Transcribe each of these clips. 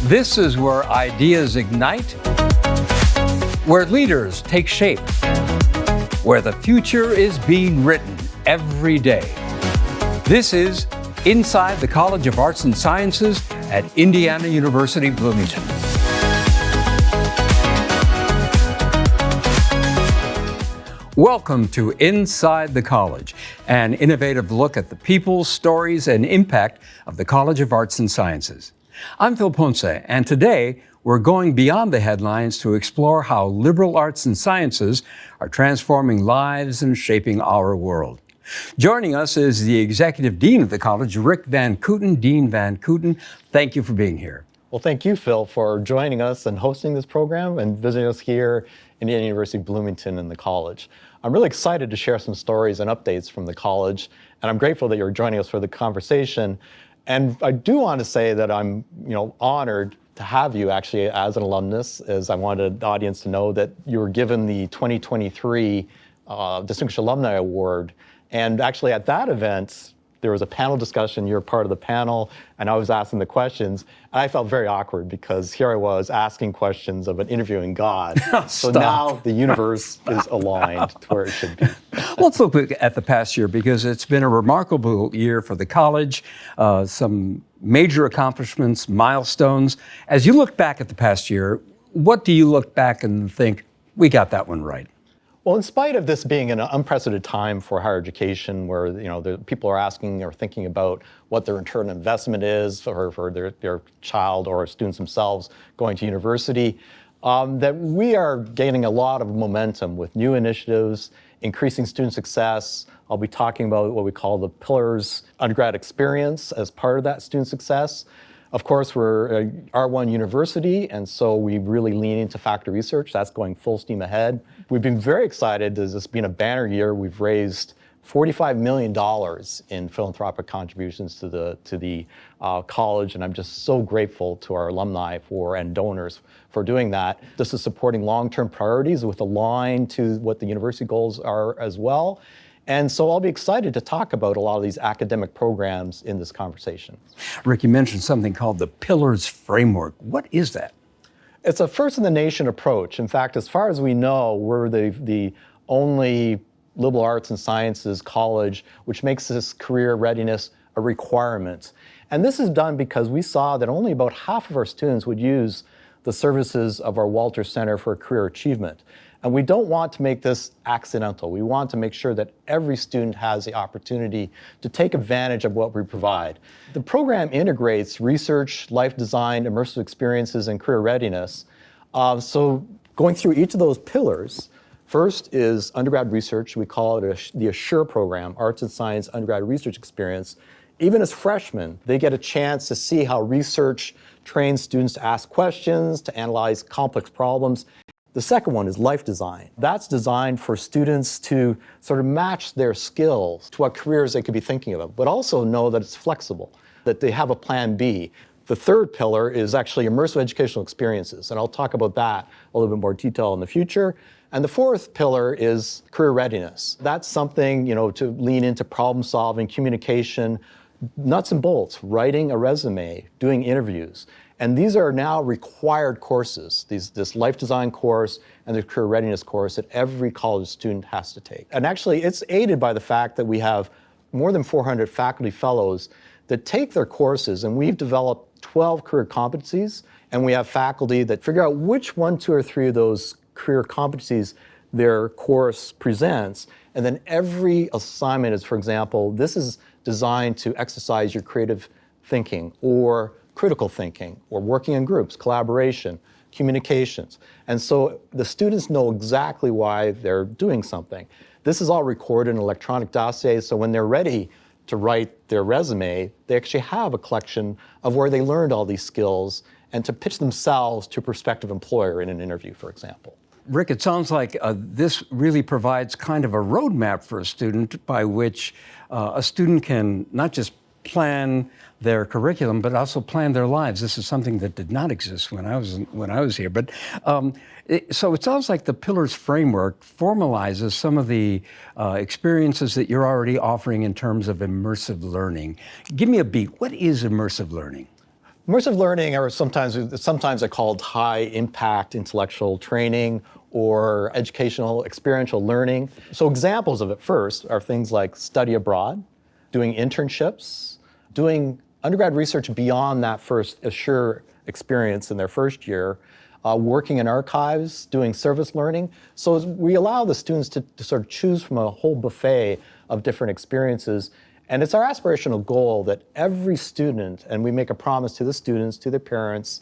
This is where ideas ignite, where leaders take shape, where the future is being written every day. This is Inside the College of Arts and Sciences at Indiana University Bloomington. Welcome to Inside the College, an innovative look at the people, stories, and impact of the College of Arts and Sciences. I'm Phil Ponce, and today we're going beyond the headlines to explore how liberal arts and sciences are transforming lives and shaping our world. Joining us is the Executive Dean of the College, Rick Van Kooten. Dean Van Kooten, thank you for being here. Well, thank you, Phil, for joining us and hosting this program and visiting us here in Indiana University Bloomington and the college. I'm really excited to share some stories and updates from the college, and I'm grateful that you're joining us for the conversation. And I do want to say that I'm, honored to have you actually as an alumnus, as I wanted the audience to know that you were given the 2023 Distinguished Alumni Award. And actually at that event, there was a panel discussion. You were part of the panel, and I was asking the questions. And I felt very awkward because here I was asking questions of an interviewing God. So now the universe is aligned to where it should be. Let's look at the past year because it's been a remarkable year for the college, some major accomplishments, milestones. As you look back at the past year, what do you look back and think, we got that one right? Well, in spite of this being an unprecedented time for higher education, where the people are asking or thinking about what their return on investment is for their child or students themselves going to university, that we are gaining a lot of momentum with new initiatives, increasing student success. I'll be talking about what we call the Pillars undergrad experience as part of that student success. Of course, we're a R1 university, and so we really lean into faculty research. That's going full steam ahead. We've been very excited. This has been a banner year. We've raised $45 million in philanthropic contributions to the college, and I'm just so grateful to our alumni and donors for doing that. This is supporting long-term priorities with a line to what the university goals are as well. And so I'll be excited to talk about a lot of these academic programs in this conversation. Rick, you mentioned something called the Pillars Framework. What is that? It's a first-in-the-nation approach. In fact, as far as we know, we're the only liberal arts and sciences college which makes this career readiness a requirement. And this is done because we saw that only about half of our students would use the services of our Walter Center for Career Achievement. And we don't want to make this accidental. We want to make sure that every student has the opportunity to take advantage of what we provide. The program integrates research, life design, immersive experiences, and career readiness. So going through each of those pillars, first is undergrad research. We call it the Assure program, Arts and Science Undergrad Research Experience. Even as freshmen, they get a chance to see how research trains students to ask questions, to analyze complex problems. The second one is life design. That's designed for students to sort of match their skills to what careers they could be thinking about, but also know that it's flexible, that they have a plan B. The third pillar is actually immersive educational experiences, and I'll talk about that a little bit more detail in the future. And the fourth pillar is career readiness. That's something, to lean into problem solving, communication, nuts and bolts, writing a resume, doing interviews. And these are now required courses, this life design course and the career readiness course that every college student has to take. And actually, it's aided by the fact that we have more than 400 faculty fellows that take their courses, and we've developed 12 career competencies, and we have faculty that figure out which 1, 2, or 3 of those career competencies their course presents. And then every assignment is, for example, this is designed to exercise your creative thinking or critical thinking, or working in groups, collaboration, communications. And so the students know exactly why they're doing something. This is all recorded in electronic dossiers, so when they're ready to write their resume, they actually have a collection of where they learned all these skills and to pitch themselves to a prospective employer in an interview, for example. Rick, it sounds like this really provides kind of a roadmap for a student by which a student can not just plan their curriculum, but also plan their lives. This is something that did not exist when I was here. But so it sounds like the Pillars framework formalizes some of the experiences that you're already offering in terms of immersive learning. Give me a beat. What is immersive learning? Immersive learning, or sometimes they're called high-impact intellectual training or educational experiential learning. So examples of it first are things like study abroad, doing internships, doing undergrad research beyond that first Assure experience in their first year, working in archives, doing service learning. So we allow the students to sort of choose from a whole buffet of different experiences. And it's our aspirational goal that every student, and we make a promise to the students, to their parents,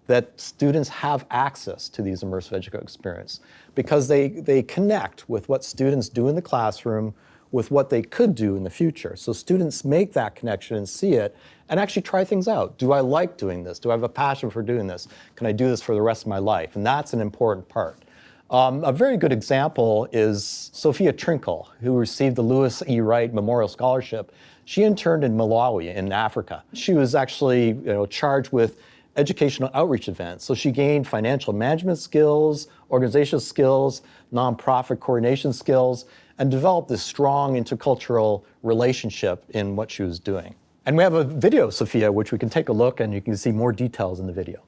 that students have access to these immersive educational experiences because they connect with what students do in the classroom with what they could do in the future. So students make that connection and see it and actually try things out. Do I like doing this? Do I have a passion for doing this? Can I do this for the rest of my life? And that's an important part. A very good example is Sophia Trinkle, who received the Lewis E. Wright Memorial Scholarship. She interned in Malawi in Africa. She was actually charged with educational outreach events. So she gained financial management skills, organizational skills, nonprofit coordination skills, and developed this strong intercultural relationship in what she was doing. And we have a video of Sophia, which we can take a look, and you can see more details in the video.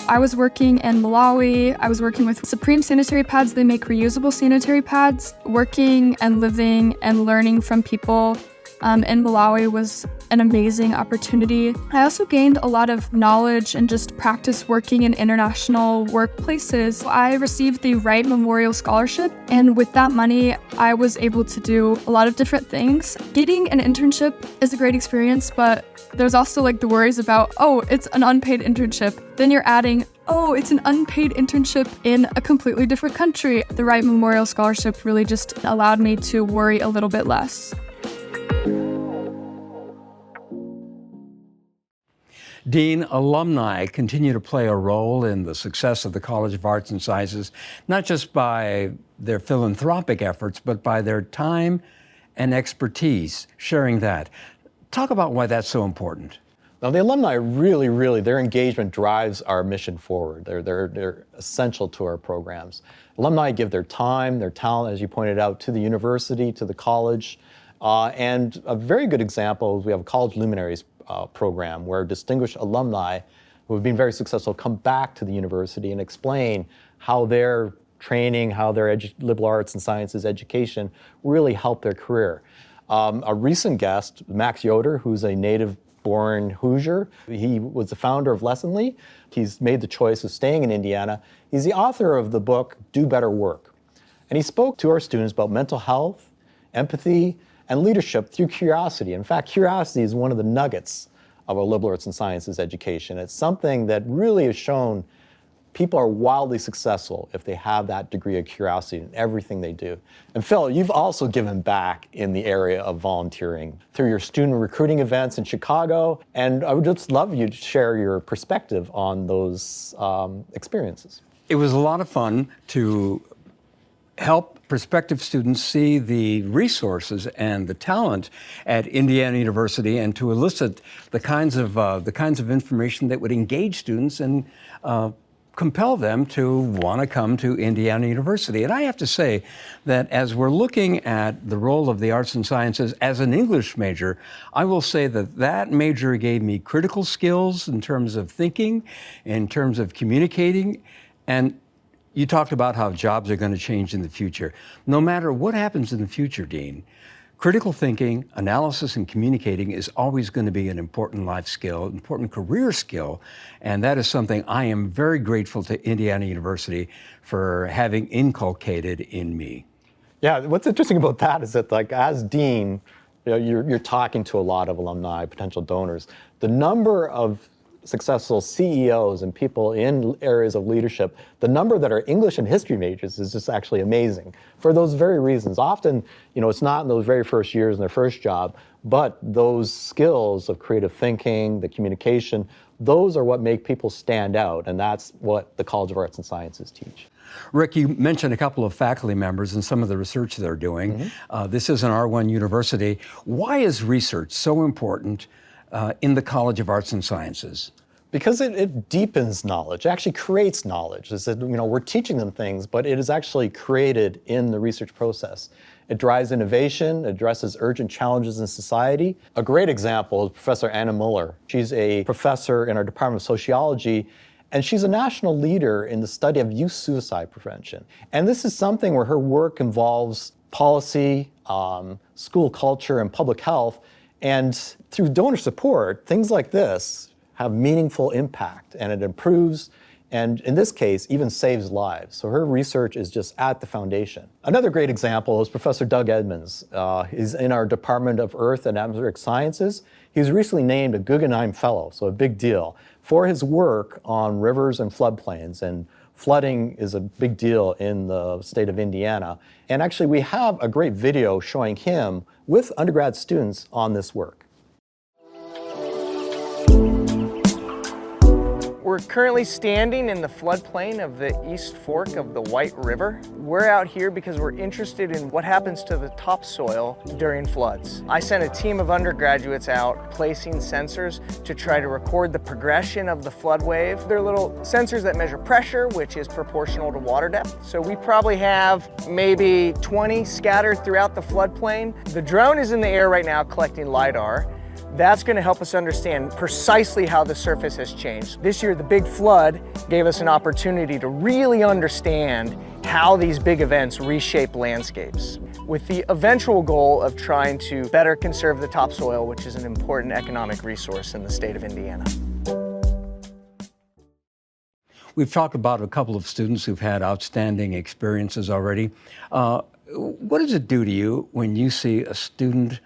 I was working in Malawi. I was working with Supreme sanitary pads. They make reusable sanitary pads. Working and living and learning from people in Malawi was an amazing opportunity. I also gained a lot of knowledge and just practice working in international workplaces. I received the Wright Memorial Scholarship, and with that money, I was able to do a lot of different things. Getting an internship is a great experience, but there's also like the worries about, oh, it's an unpaid internship. Then you're adding, oh, it's an unpaid internship in a completely different country. The Wright Memorial Scholarship really just allowed me to worry a little bit less. Dean, alumni continue to play a role in the success of the College of Arts and Sciences, not just by their philanthropic efforts, but by their time and expertise, sharing that. Talk about why that's so important. Now, the alumni really, their engagement drives our mission forward. They're essential to our programs. Alumni give their time, their talent, as you pointed out, to the university, to the college. And a very good example is we have a College Luminaries program where distinguished alumni who have been very successful come back to the university and explain how their training, how their liberal arts and sciences education really helped their career. A recent guest, Max Yoder, who's a native-born Hoosier, he was the founder of Lessonly. He's made the choice of staying in Indiana. He's the author of the book, Do Better Work. And he spoke to our students about mental health, empathy, and leadership through curiosity. In fact, curiosity is one of the nuggets of our liberal arts and sciences education. It's something that really has shown people are wildly successful if they have that degree of curiosity in everything they do. And Phil, you've also given back in the area of volunteering through your student recruiting events in Chicago. And I would just love you to share your perspective on those experiences. It was a lot of fun to help prospective students see the resources and the talent at Indiana University, and to elicit the kinds of information that would engage students and compel them to want to come to Indiana University. And I have to say that as we're looking at the role of the arts and sciences as an English major, I will say that that major gave me critical skills in terms of thinking, in terms of communicating, and you talked about how jobs are going to change in the future. No matter what happens in the future, Dean, critical thinking, analysis, and communicating is always going to be an important life skill, important career skill, and that is something I am very grateful to Indiana University for having inculcated in me. Yeah, what's interesting about that is that, like, as dean, you're talking to a lot of alumni, potential donors. The number of successful CEOs and people in areas of leadership, the number that are English and history majors is just actually amazing for those very reasons. Often, it's not in those very first years in their first job, but those skills of creative thinking, the communication, those are what make people stand out, and that's what the College of Arts and Sciences teach. Rick, you mentioned a couple of faculty members and some of the research they're doing. This is an R1 university. Why is research so important in the College of Arts and Sciences? Because it deepens knowledge, it actually creates knowledge. It's that, we're teaching them things, but it is actually created in the research process. It drives innovation, addresses urgent challenges in society. A great example is Professor Anna Muller. She's a professor in our Department of Sociology, and she's a national leader in the study of youth suicide prevention. And this is something where her work involves policy, school culture, and public health. And through donor support, things like this have meaningful impact, and it improves, and in this case, even saves lives. So her research is just at the foundation. Another great example is Professor Doug Edmonds. He's in our Department of Earth and Atmospheric Sciences. He was recently named a Guggenheim Fellow, so a big deal, for his work on rivers and floodplains. And flooding is a big deal in the state of Indiana. And actually, we have a great video showing him with undergrad students on this work. We're currently standing in the floodplain of the East Fork of the White River. We're out here because we're interested in what happens to the topsoil during floods. I sent a team of undergraduates out placing sensors to try to record the progression of the flood wave. They're little sensors that measure pressure, which is proportional to water depth. So we probably have maybe 20 scattered throughout the floodplain. The drone is in the air right now collecting LiDAR. That's going to help us understand precisely how the surface has changed. This year, the big flood gave us an opportunity to really understand how these big events reshape landscapes, with the eventual goal of trying to better conserve the topsoil, which is an important economic resource in the state of Indiana. We've talked about a couple of students who've had outstanding experiences already. What does it do to you when you see a student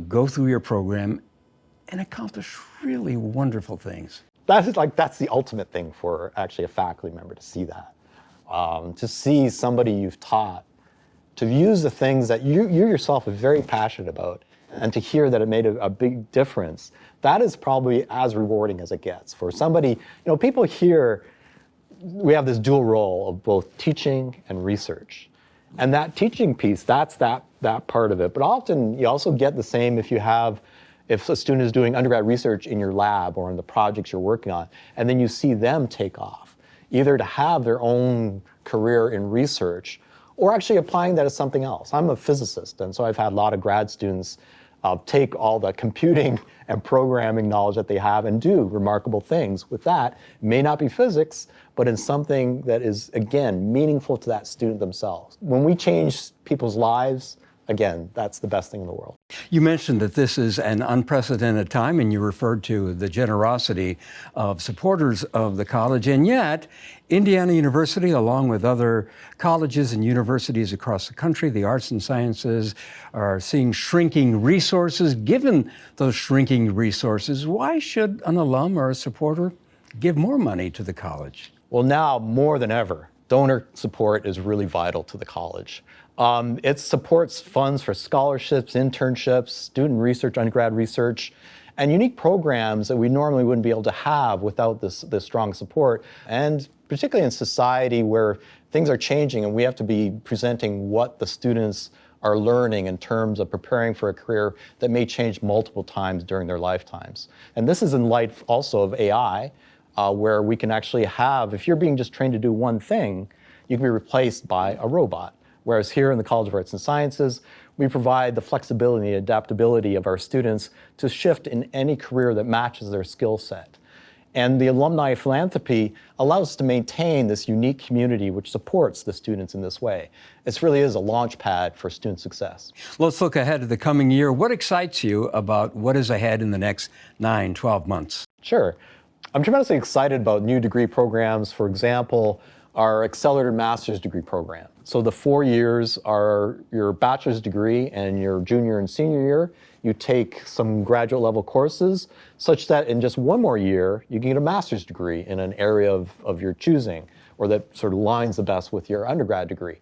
go through your program and accomplish really wonderful things? That's the ultimate thing for actually a faculty member, to see that. To see somebody you've taught, to use the things that you yourself are very passionate about, and to hear that it made a big difference, that is probably as rewarding as it gets. For somebody, people here, we have this dual role of both teaching and research. And that teaching piece, that's that part of it. But often you also get the same if a student is doing undergrad research in your lab or in the projects you're working on, and then you see them take off, either to have their own career in research or actually applying that as something else. I'm a physicist, and so I've had a lot of grad students take all the computing and programming knowledge that they have and do remarkable things with that. It may not be physics, but in something that is, again, meaningful to that student themselves. When we change people's lives, again, that's the best thing in the world. You mentioned that this is an unprecedented time, and you referred to the generosity of supporters of the college, and yet Indiana University, along with other colleges and universities across the country, the arts and sciences, are seeing shrinking resources. Given those shrinking resources, why should an alum or a supporter give more money to the college? Well, now more than ever, donor support is really vital to the college. It supports funds for scholarships, internships, student research, undergrad research, and unique programs that we normally wouldn't be able to have without this strong support. And particularly in society where things are changing and we have to be presenting what the students are learning in terms of preparing for a career that may change multiple times during their lifetimes. And this is in light also of AI, where we can actually have, if you're being just trained to do one thing, you can be replaced by a robot. Whereas here in the College of Arts and Sciences, we provide the flexibility and adaptability of our students to shift in any career that matches their skill set. And the alumni philanthropy allows us to maintain this unique community which supports the students in this way. It really is a launch pad for student success. Let's look ahead to the coming year. What excites you about what is ahead in the next 9, 12 months? Sure. I'm tremendously excited about new degree programs. For example, our accelerated master's degree program. So the 4 years are your bachelor's degree and your junior and senior year. You take some graduate level courses such that in just one more year, you can get a master's degree in an area of your choosing, or that sort of lines the best with your undergrad degree.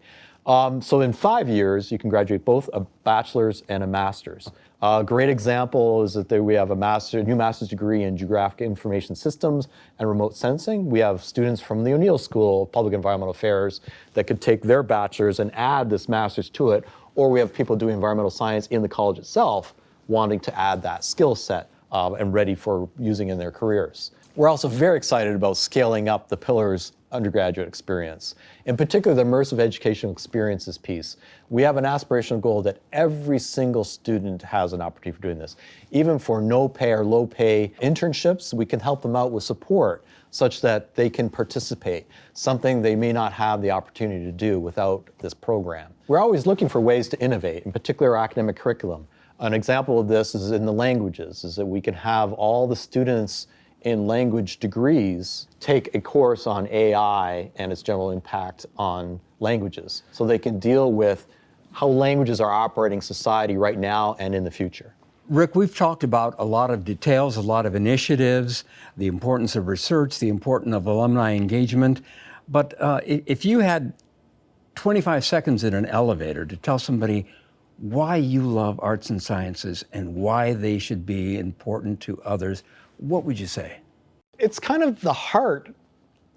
So in 5 years, you can graduate both a bachelor's and a master's. A great example is that we have a new master's degree in geographic information systems and remote sensing. We have students from the O'Neill School of Public Environmental Affairs that could take their bachelor's and add this master's to it, or we have people doing environmental science in the college itself wanting to add that skill set and ready for using in their careers. We're also very excited about scaling up the Pillars undergraduate experience. In particular, the immersive educational experiences piece. We have an aspirational goal that every single student has an opportunity for doing this. Even for no pay or low pay internships, we can help them out with support such that they can participate, something they may not have the opportunity to do without this program. We're always looking for ways to innovate, in particular our academic curriculum. An example of this is in the languages, is that we can have all the students in language degrees take a course on AI and its general impact on languages, so they can deal with how languages are operating society right now and in the future. Rick, we've talked about a lot of details, a lot of initiatives, the importance of research, the importance of alumni engagement, but if you had 25 seconds in an elevator to tell somebody why you love arts and sciences and why they should be important to others, what would you say? It's kind of the heart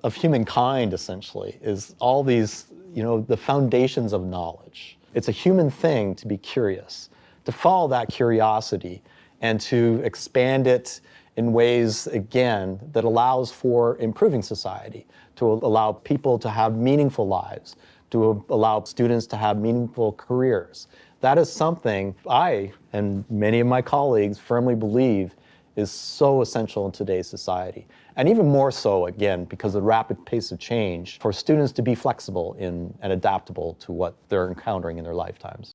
of humankind, essentially, is all these, the foundations of knowledge. It's a human thing to be curious, to follow that curiosity and to expand it in ways, again, that allows for improving society, to allow people to have meaningful lives, to allow students to have meaningful careers. That is something I and many of my colleagues firmly believe is so essential in today's society. And even more so, again, because of the rapid pace of change, for students to be flexible and adaptable to what they're encountering in their lifetimes.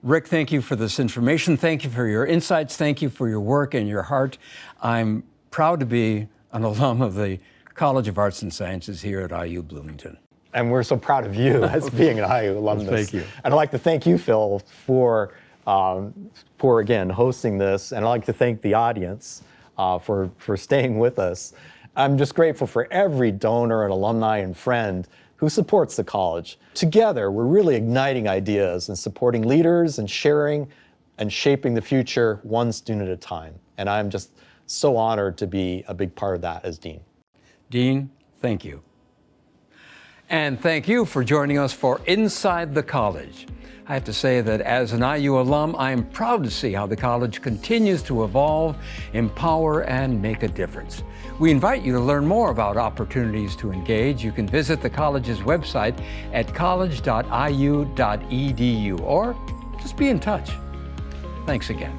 Rick, thank you for this information. Thank you for your insights. Thank you for your work and your heart. I'm proud to be an alum of the College of Arts and Sciences here at IU Bloomington. And we're so proud of you as being an IU alumnus. Thank you. And I'd like to thank you, Phil, for again, hosting this. And I'd like to thank the audience for staying with us. I'm just grateful for every donor and alumni and friend who supports the college. Together, we're really igniting ideas and supporting leaders and sharing and shaping the future one student at a time. And I'm just so honored to be a big part of that as Dean. Dean, thank you. And thank you for joining us for Inside the College. I have to say that as an IU alum, I am proud to see how the college continues to evolve, empower, and make a difference. We invite you to learn more about opportunities to engage. You can visit the college's website at college.iu.edu or just be in touch. Thanks again.